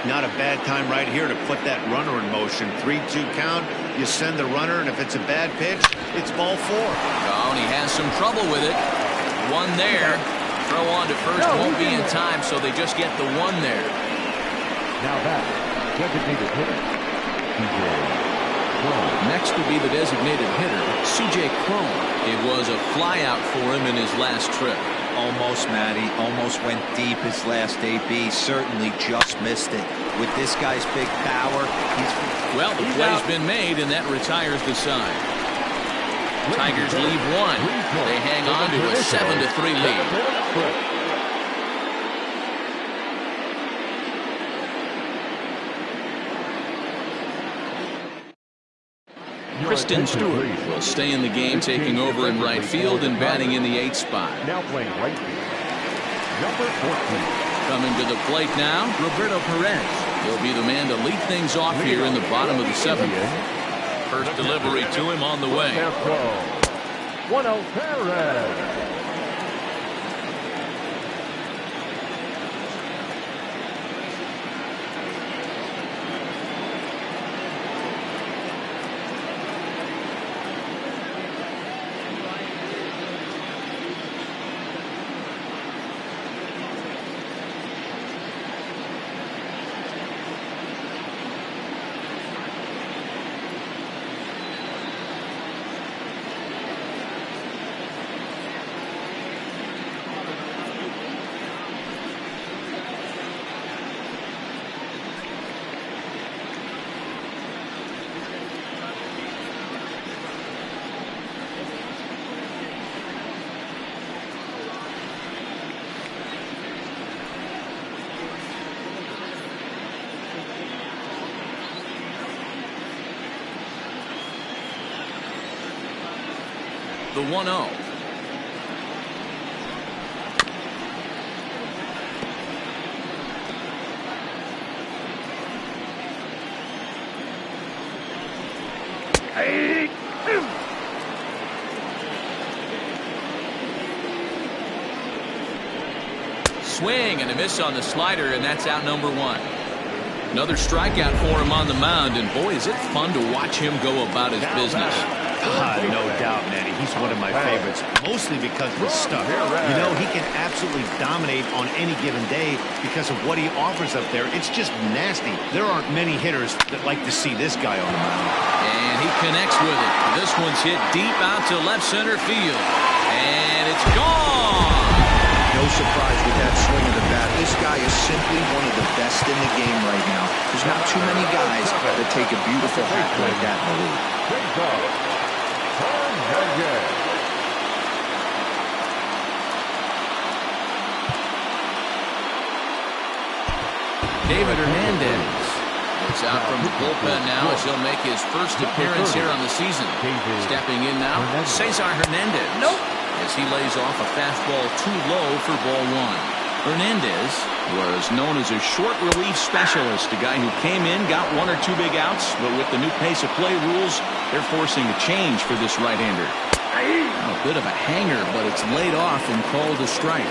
Not a bad time right here to put that runner in motion. 3-2 count. You send the runner, and if it's a bad pitch, it's ball 4. Oh, and he has some trouble with it. One there. Throw on to first won't be in time, so they just get the one there. Now that designated hitter, C.J. Cron. Next will be the designated hitter, C.J. Cron. It was a flyout for him in his last trip. Almost, Matty. Almost went deep his last AB. Certainly just missed it. With this guy's big power, Well, the play's been made, and that retires the side. Tigers leave one. They hang on to a 7-3 lead. Kristen Stewart will stay in the game, taking over in right field and batting in the 8th spot. Now playing right field, number 14. Coming to the plate now, Roberto Perez. He'll be the man to lead things off here in the bottom of the 7th. First delivery to him on the way. 1-0 Perez. The 1-0. Swing and a miss on the slider, and that's out number 1. Another strikeout for him on the mound, and boy, is it fun to watch him go about his business. No doubt, Manny. He's one of my favorites, mostly because of his stuff. You know, he can absolutely dominate on any given day because of what he offers up there. It's just nasty. There aren't many hitters that like to see this guy on the mound. And he connects with it. This one's hit deep out to left center field. And it's gone! No surprise with that swing of the bat. This guy is simply one of the best in the game right now. There's not too many guys that take a beautiful hack like that in the league. David Hernandez is out from the bullpen now as he'll make his first appearance here on the season. Stepping in now, Cesar Hernandez. As he lays off a fastball too low for ball 1. Hernandez was known as a short relief specialist, a guy who came in, got 1 or 2 big outs, but with the new pace of play rules, they're forcing a change for this right-hander. A bit of a hanger, but it's laid off and called a strike.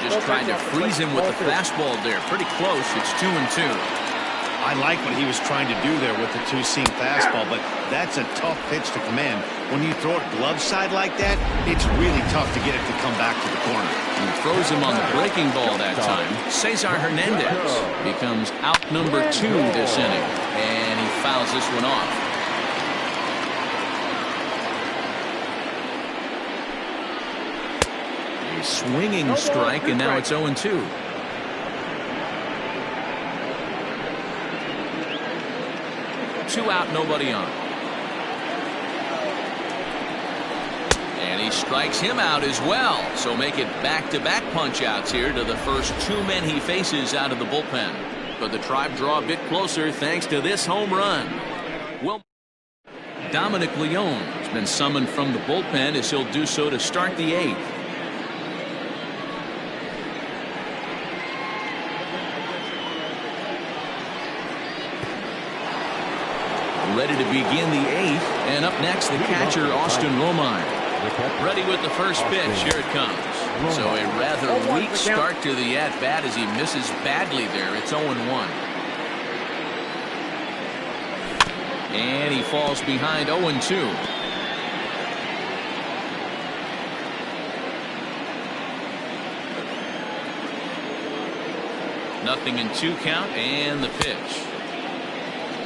Just trying to freeze him with the fastball there. Pretty close. It's 2-2. I like what he was trying to do there with the two-seam fastball, but that's a tough pitch to command. When you throw it glove side like that, it's really tough to get it to come back to the corner. He throws him on the breaking ball that time. Cesar Hernandez becomes out number 2 this inning, and he fouls this one off. A swinging strike, and now it's 0-2. Two out, nobody on. And he strikes him out as well. So make it back-to-back punch-outs here to the first 2 men he faces out of the bullpen. But the Tribe draw a bit closer thanks to this home run. Well, Dominic Leone has been summoned from the bullpen as he'll do so to start the 8th. Ready to begin the 8th, and up next the catcher Austin Romine. Ready with the first pitch. Here it comes. So a rather weak start to the at-bat as he misses badly there. It's 0-1. And he falls behind 0-2. Nothing in 2 count, and the pitch.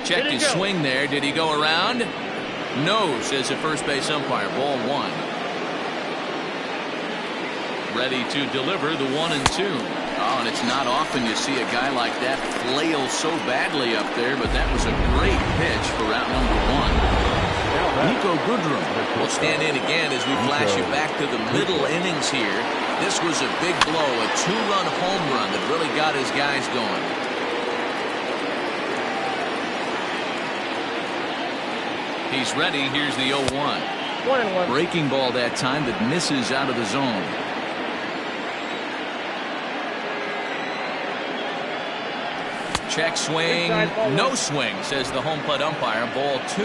Checked his swing there. Did he go around? No, says the first base umpire. Ball 1. Ready to deliver the 1-2. Oh, and it's not often you see a guy like that flail so badly up there, but that was a great pitch for route number 1. Niko Goodrum will stand in again as we flash you back to the middle innings here. This was a big blow, a 2-run home run that really got his guys going. He's ready. Here's the 0-1. 1-1. Breaking ball that time that misses out of the zone. Check swing. No swing, says the home plate umpire. Ball 2.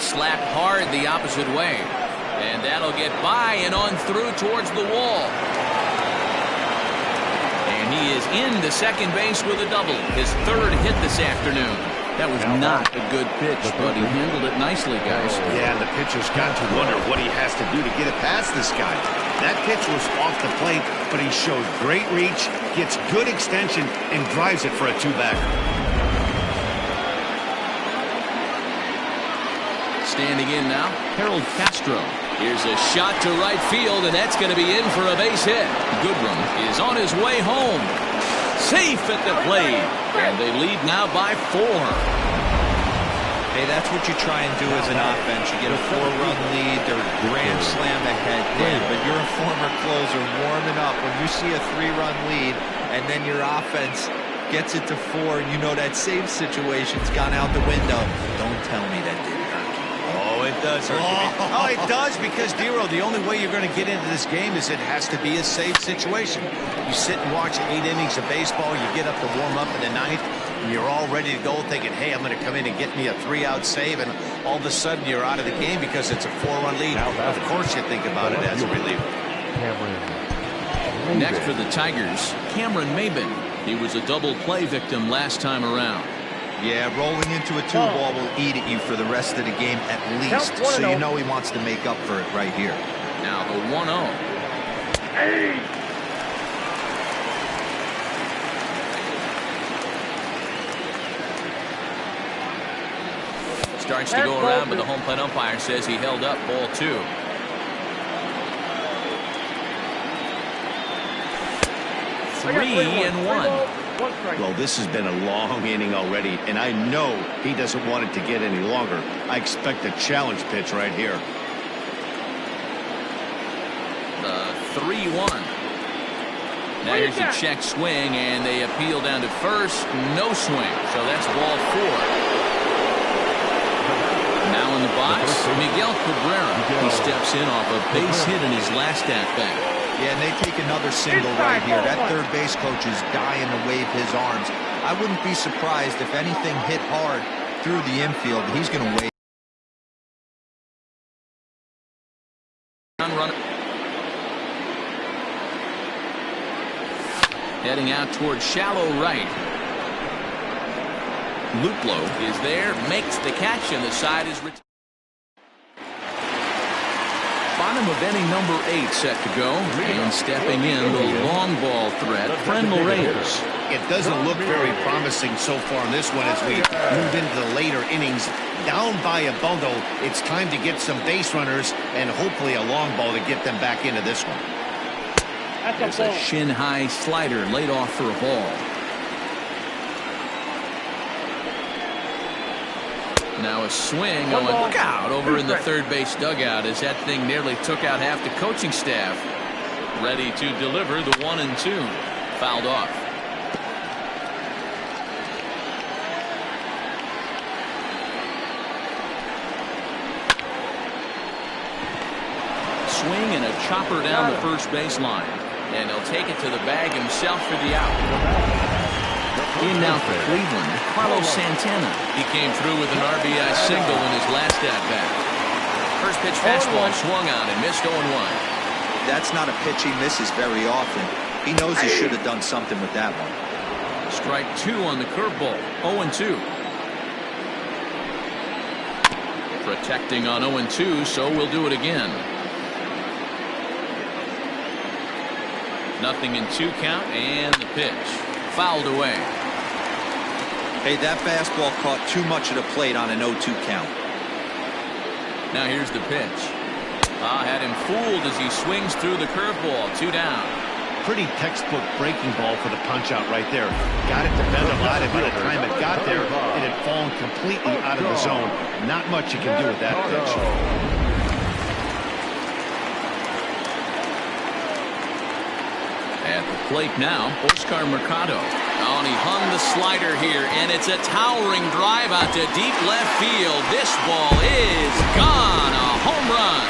Slapped hard the opposite way. And that'll get by and on through towards the wall. He is into second base with a double. His 3rd hit this afternoon. That was not a good pitch, but he handled it nicely, guys. Yeah, and the pitcher's got to wonder what he has to do to get it past this guy. That pitch was off the plate, but he showed great reach, gets good extension, and drives it for a 2-bagger. Standing in now, Harold Castro. Here's a shot to right field, and that's going to be in for a base hit. Goodrum is on his way home. Safe at the plate, and they lead now by 4. Hey, that's what you try and do as an offense. You get a 4-run lead, they're grand slam ahead, Dan, but you're a former closer warming up. When you see a 3-run lead, and then your offense gets it to 4, and you know that save situation's gone out the window. Don't tell me that didn't hurt you. Oh, it does hurt you. Oh, it does, because, Dero, the only way you're going to get into this game is it has to be a safe situation. You sit and watch 8 innings of baseball, you get up to warm up in the 9th, and you're all ready to go thinking, hey, I'm going to come in and get me a 3-out save, and all of a sudden you're out of the game because it's a 4-run lead. Of course you think about it as a reliever. Next for the Tigers, Cameron Maybin. He was a double play victim last time around. Yeah, rolling into a 2-ball will eat at you for the rest of the game at least, so you know he wants to make up for it right here. Now the 1-0. Hey! Starts to go around, but the home plate umpire says he held up. Ball 2. Three and 1. Well, this has been a long inning already, and I know he doesn't want it to get any longer. I expect a challenge pitch right here. The 3-1. Now here's a check swing, and they appeal down to first. No swing, so that's ball 4. Now in the box, Miguel Cabrera. He steps in off a base hit in his last at-bat. Yeah, and they take another single right here. That third base coach is dying to wave his arms. I wouldn't be surprised if anything hit hard through the infield. He's going to wave. Heading out towards shallow right. Luplow is there, makes the catch, and the side is retired. Bottom of inning number 8 set to go, and stepping in the long ball threat, Franmil Reyes. It doesn't look very promising so far in this one as we move into the later innings. Down by a bundle, it's time to get some base runners and hopefully a long ball to get them back into this one. There's a shin-high slider laid off for a ball. Now a swing going look out over in the third base dugout as that thing nearly took out half the coaching staff. Ready to deliver the 1-2. Fouled off. Swing and a chopper down the first baseline. And he'll take it to the bag himself for the out. In now for Cleveland, Carlos Santana. He came through with an RBI single in his last at-bat. First pitch fastball swung on and missed 0-1. That's not a pitch he misses very often. He knows he should have done something with that one. Strike 2 on the curveball. 0-2. Protecting on 0-2, so we'll do it again. Nothing in 2 count, and the pitch. Fouled away. Hey, that fastball caught too much of the plate on an 0-2 count. Now here's the pitch. Had him fooled as he swings through the curveball. 2 down. Pretty textbook breaking ball for the punch-out right there. Got it to bend a lot, and by the time it got there, it had fallen completely out of the zone. Not much you can do with that pitch. At the plate now, Oscar Mercado. And he hung the slider here, and it's a towering drive out to deep left field. This ball is gone. A home run.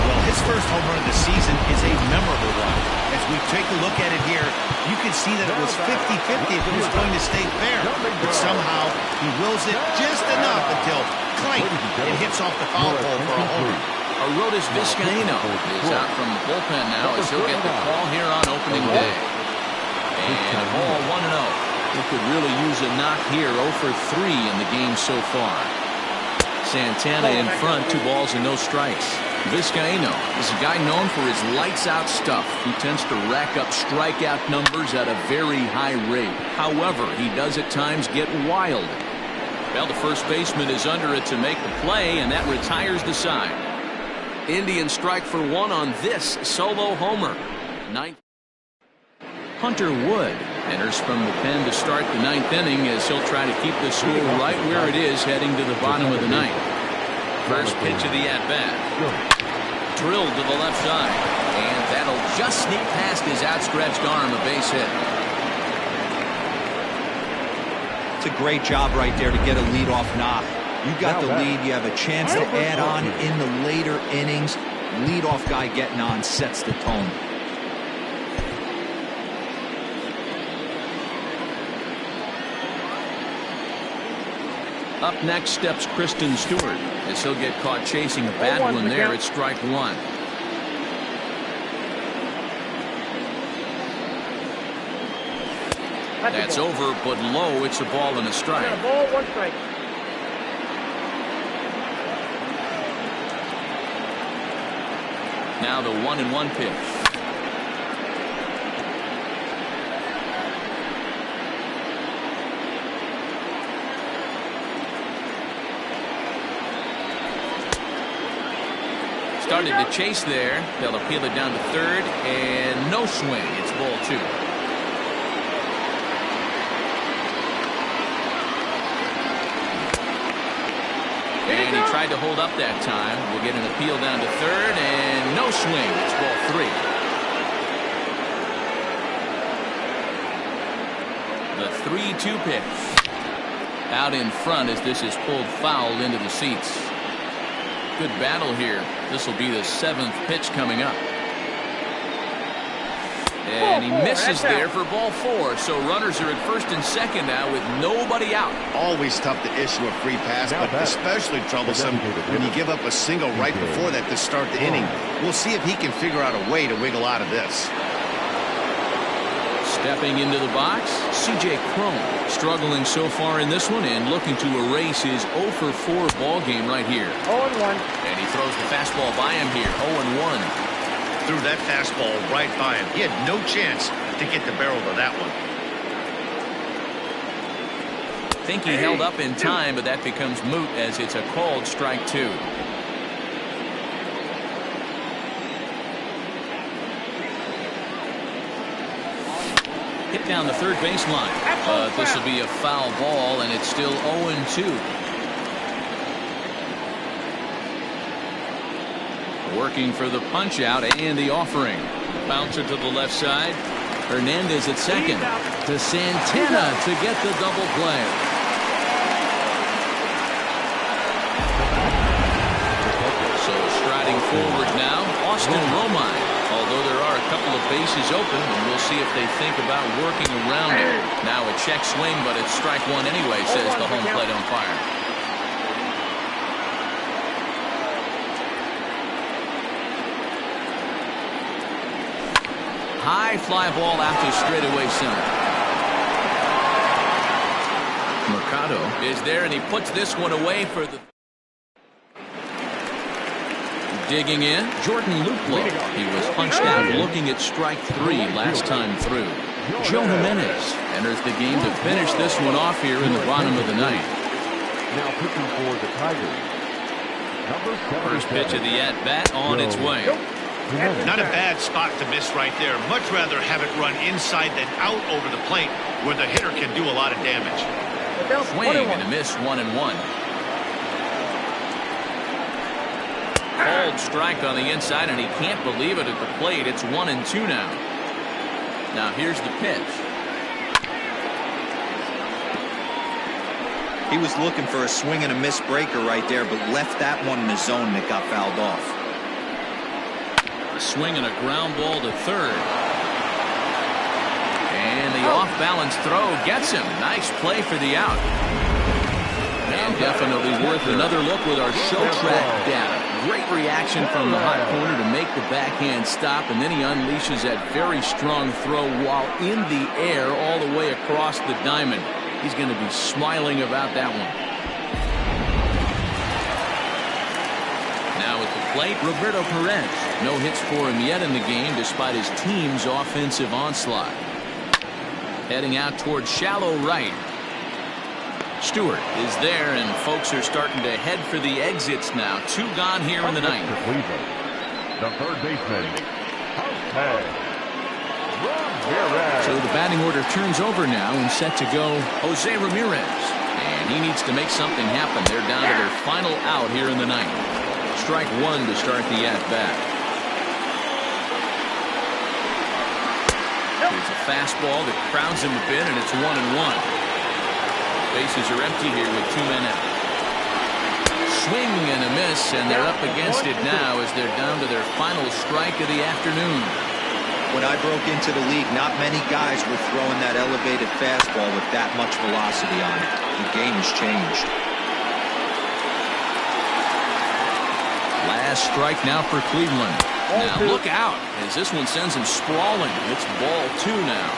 Well, his first home run of the season is a memorable one. As we take a look at it here, you can see that it was 50-50 if it was going to stay fair. But somehow, he wills it just enough until clank, it hits off the foul pole for a home run. Arodys Vizcaino is out from the bullpen now as he'll get the call here on opening day. And a ball 1-0. He could really use a knock here. 0 for 3 in the game so far. Santana in front, 2 balls and no strikes. Vizcaino is a guy known for his lights-out stuff. He tends to rack up strikeout numbers at a very high rate. However, he does at times get wild. Well, the first baseman is under it to make the play, and that retires the side. Indians strike for 1 on this solo homer. Hunter Wood enters from the pen to start the 9th inning as he'll try to keep the score right where it is heading to the bottom of the 9th. First pitch of the at-bat. Drilled to the left side. And that'll just sneak past his outstretched arm, a base hit. It's a great job right there to get a leadoff knock. You got the lead. You have a chance to add on in the later innings. Leadoff guy getting on sets the tone. Up next steps Kristen Stewart as he'll get caught chasing a bad one there at strike 1. That's over, but low. It's a ball and a strike. A ball, 1 strike. Now the 1-1 pitch. Started to chase there. They'll appeal it down to third, and no swing. It's ball 2. And he tried to hold up that time. We'll get an appeal down to third, and no swing. It's ball 3. The 3-2 pitch. Out in front as this is pulled foul into the seats. Good battle here. This will be the 7th pitch coming up. And he misses there for ball 4. So runners are at first and second now with nobody out. Always tough to issue a free pass, but especially troublesome when you give up a single right before that to start the inning. We'll see if he can figure out a way to wiggle out of this. Stepping into the box, C.J. Cron struggling so far in this one and looking to erase his 0 for 4 ball game right here. 0-1. And he throws the fastball by him here. 0-1. Threw that fastball right by him. He had no chance to get the barrel of that one. Think he held up in time, but that becomes moot as it's a called strike 2. Hit down the third baseline. But this will be a foul ball, and it's still 0-2. Working for the punch out and the offering. Bouncer to the left side. Hernandez at second. To Santana to get the double play. So striding forward now, Austin Romine. Although there are a couple of bases open, and we'll see if they think about working around it. Now a check swing, but it's strike one anyway, says the home plate umpire. High fly ball out to straightaway center. Mercado is there, and he puts this one away for the... Digging in, Jordan Luplow. He was punched out looking at strike 3 last time through. Joe Jimenez enters the game to finish this one off here in the bottom of the ninth. Now pitching for the Tigers. First pitch of the at-bat on its way. Not a bad spot to miss right there. Much rather have it run inside than out over the plate where the hitter can do a lot of damage. Swing and a miss, 1-1. Called strike on the inside, and he can't believe it at the plate. It's 1-2 now. Now here's the pitch. He was looking for a swing and a miss breaker right there, but left that one in the zone that got fouled off. A swing and a ground ball to third. And the off-balance throw gets him. Nice play for the out. And definitely worth another look with our show track data. Great reaction from the hot corner to make the backhand stop, and then he unleashes that very strong throw while in the air all the way across the diamond. He's going to be smiling about that one. Now at the plate, Roberto Perez. No hits for him yet in the game despite his team's offensive onslaught. Heading out towards shallow right. Stewart is there, and folks are starting to head for the exits now. 2 gone here in the ninth. The third baseman, So the batting order turns over now and set to go Jose Ramirez. And he needs to make something happen. They're down to their final out here in the ninth. Strike 1 to start the at-bat. Here's a fastball that crowds him a bit, and it's 1-1. Bases are empty here with 2 men out. Swing and a miss, and they're up against it now as they're down to their final strike of the afternoon. When I broke into the league, not many guys were throwing that elevated fastball with that much velocity on it. The game has changed. Last strike now for Cleveland. Now look out as this one sends him sprawling. It's ball 2 now.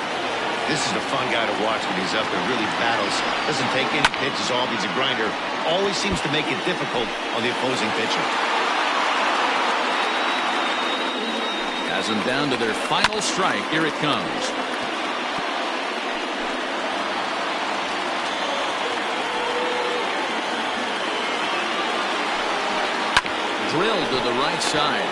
This is a fun guy to watch when he's up and really battles. Doesn't take any pitches off. He's a grinder. Always seems to make it difficult on the opposing pitcher. Has them down to their final strike. Here it comes. Drilled to the right side.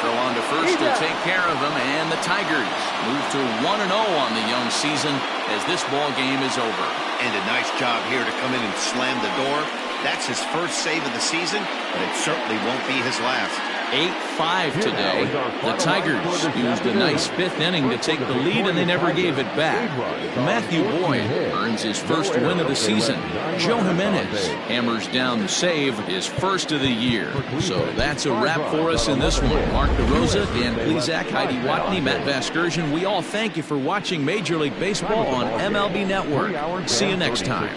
Throw on to first to take care of him, and the Tigers move to 1-0 on the young season as this ball game is over. And a nice job here to come in and slam the door. That's his first save of the season, but it certainly won't be his last. 8-5 today. The Tigers used a nice 5th inning to take the lead, and they never gave it back. Matthew Boyd earns his first win of the season. Joe Jimenez hammers down the save, his first of the year. So that's a wrap for us in this one. Mark DeRosa, Dan Plesac, Heidi Watney, Matt Vasgersian. We all thank you for watching Major League Baseball on MLB Network. See you next time.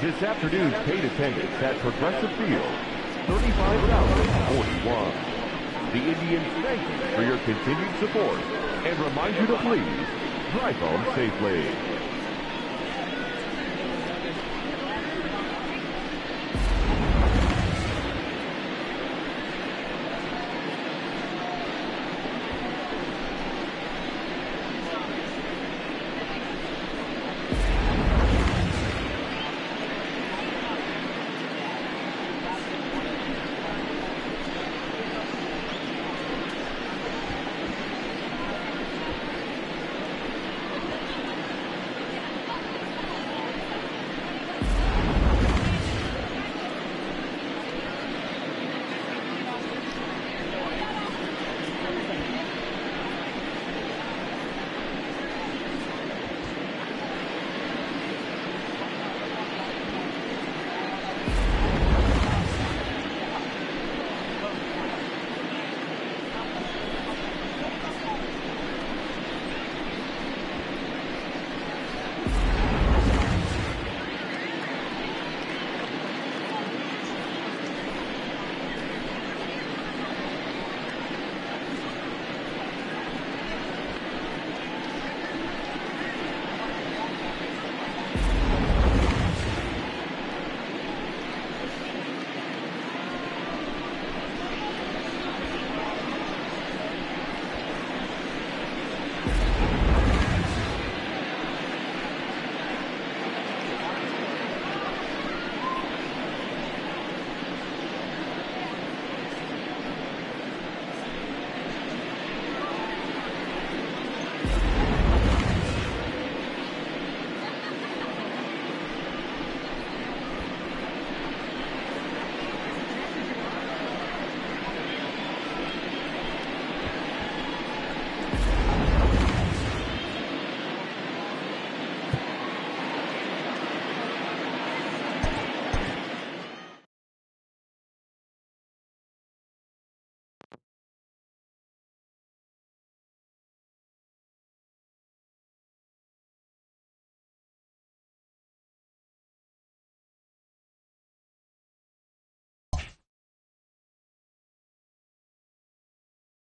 This afternoon's paid attendance at Progressive Field, 35,041. The Indians thank you for your continued support and remind you to please drive home safely.